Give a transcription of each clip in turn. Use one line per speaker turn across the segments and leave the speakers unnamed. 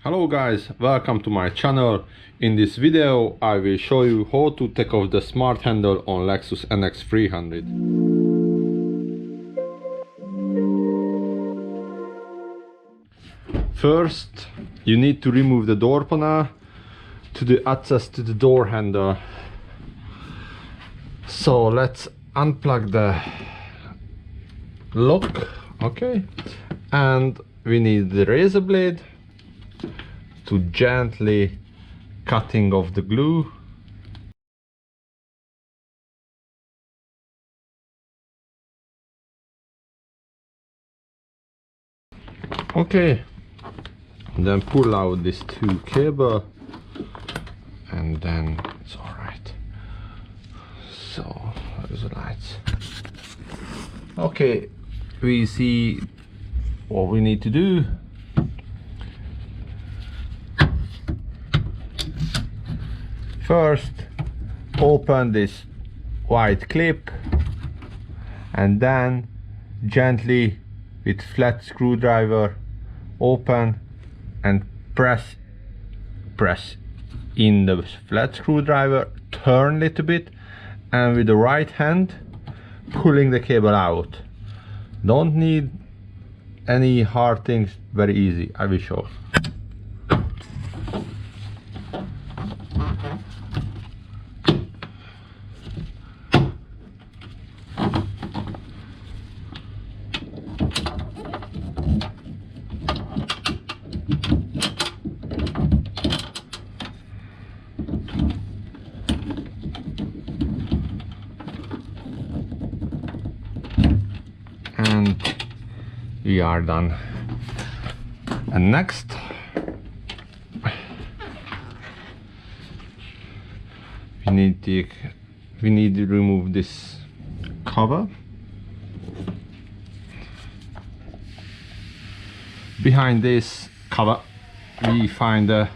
Hello guys, welcome to my channel. In this video I will show you how to take off the smart handle on Lexus NX300. First you need to remove the door panel to the access to the door handle. So let's unplug the lock, okay, and we need the razor blade to gently cutting off the glue. Okay, then pull out these two cables and then it's all right. So there's the lights. Okay, we see what we need to do. First, open this white clip and then gently with flat screwdriver open and press in the flat screwdriver, turn a little bit, and with the right hand pulling the cable out. Don't need any hard things, very easy. I will show. And we are done. And next we need to remove this cover. Behind this cover we find a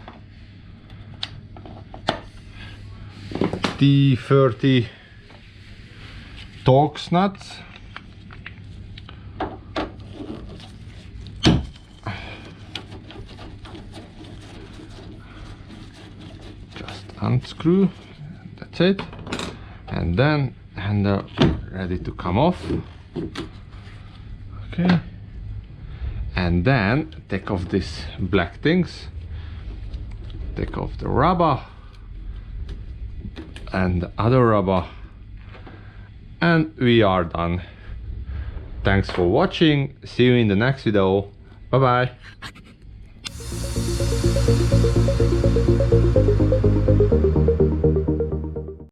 D30 Torx nuts. Just unscrew, that's it, and then handle ready to come off. Okay, and then take off these black things, take off the rubber and the other rubber, and we are done. Thanks for watching, see you in the next video, bye bye.